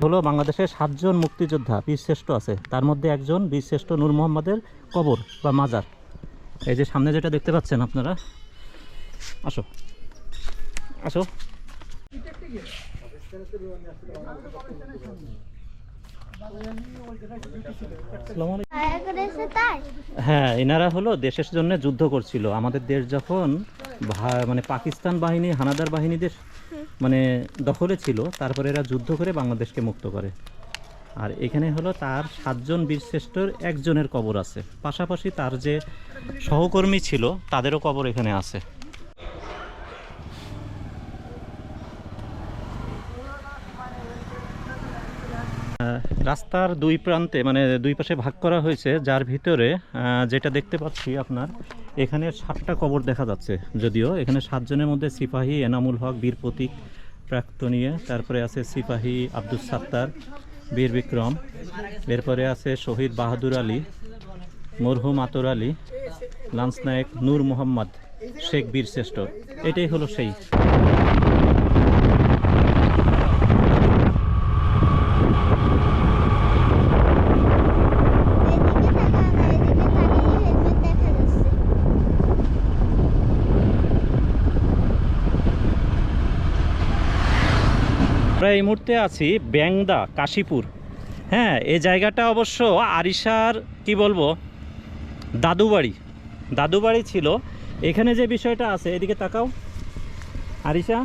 হলো বাংলাদেশের 7 জন মুক্তিযোদ্ধা বীরশ্রেষ্ঠ আছে, তার মধ্যে একজন বীরশ্রেষ্ঠ নূর মোহাম্মদের কবর বা মাজার। এই যে সামনে যেটা দেখতে পাচ্ছেন আপনারা, আসো আসো। হ্যাঁ, এনারা হলো দেশের জন্য যুদ্ধ করছিল। আমাদের দেশ যখন মানে পাকিস্তান বাহিনী, হানাদার বাহিনীদের মানে দখলে ছিল, তারপরে এরা যুদ্ধ করে বাংলাদেশকে মুক্ত করে। আর এখানে হলো তার 7 জন বীরশ্রেষ্ঠর একজনের কবর আছে, পাশাপাশি তার যে সহকর্মী ছিল তাদেরও কবর এখানে আছে। রাস্তার দুই প্রান্তে মানে দুই পাশে ভাগ করা হয়েছে, যার ভিতরে যেটা দেখতে পাচ্ছি আপনার এখানে 7টা কবর দেখা যাচ্ছে। যদিও এখানে 7 জনের মধ্যে সিপাহী এনামুল হক বীর প্রতীক প্রাক্তনীয়, তারপরে আছে সিপাহী আব্দুল সাত্তার বীর বিক্রম, এরপরে আছে শহীদ বাহাদুর আলী, মরহুম আতর আলী, লান্স নায়ক নূর মোহাম্মদ শেখ বীরশ্রেষ্ঠ। এটাই হলো সেই। আমরা এই মুহূর্তে আছি ব্যাংদা কাশীপুর। হ্যাঁ, এই জায়গাটা অবশ্য আরিশার কি বলবো দাদুবাড়ি ছিল। এখানে যে বিষয়টা আছে, এদিকে তাকাও আরিশা,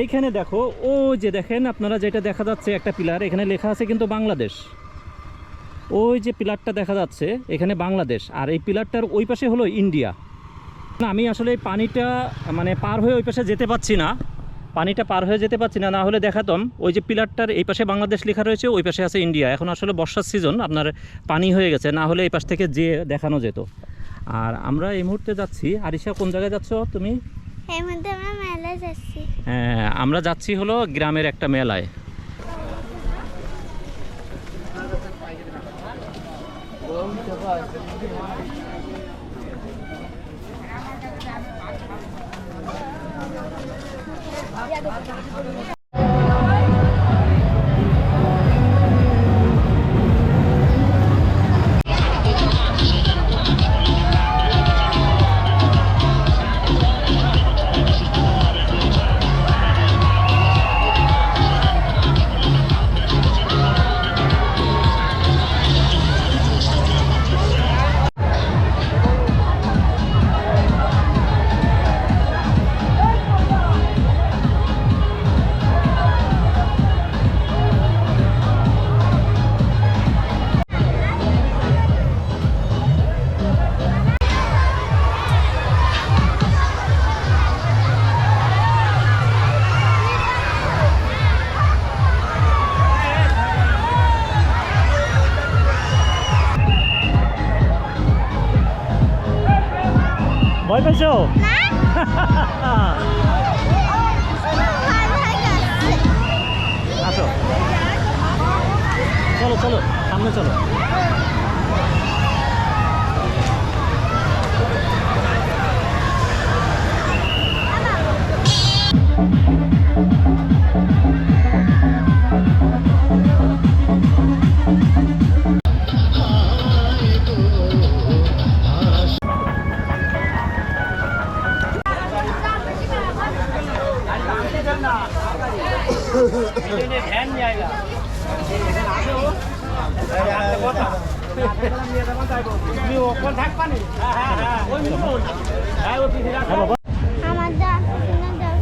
এইখানে দেখো, ও যে দেখেন আপনারা যেটা দেখা যাচ্ছে একটা পিলার, এখানে লেখা আছে কিন্তু বাংলাদেশ। ওই যে পিলারটা দেখা যাচ্ছে এখানে বাংলাদেশ, আর এই পিলারটার ওই পাশে হলো ইন্ডিয়া। না, আমি আসলে এই পানিটা মানে পার হয়ে ওই পাশে যেতে পারছি না, না হলে দেখাতাম। ওই যে পিলারটার এই পাশে বাংলাদেশ লেখা রয়েছে, ওই পাশে আছে ইন্ডিয়া। এখন আসলে বর্ষার সিজন, আপনার পানি হয়ে গেছে, না হলে এই পাশ থেকে যে দেখানো যেত। আর আমরা এই মুহূর্তে যাচ্ছি, আরিশা কোন জায়গায় যাচ্ছ তুমি? এই মুহূর্তে আমরা মেলায় যাচ্ছি। হ্যাঁ, আমরা যাচ্ছি হলো গ্রামের একটা মেলায়। ভয় পেয়েছো? আসো, চলো চলো সামনে চলো।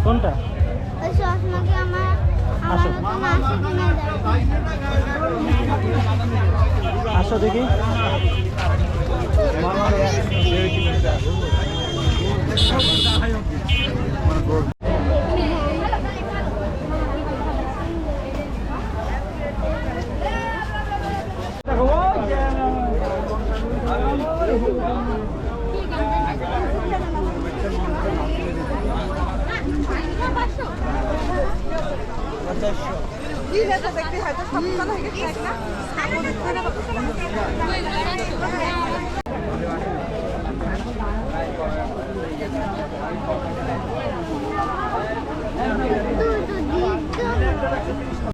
কোনটা? আসো দেখি। দেখতে হয়তো সব কথা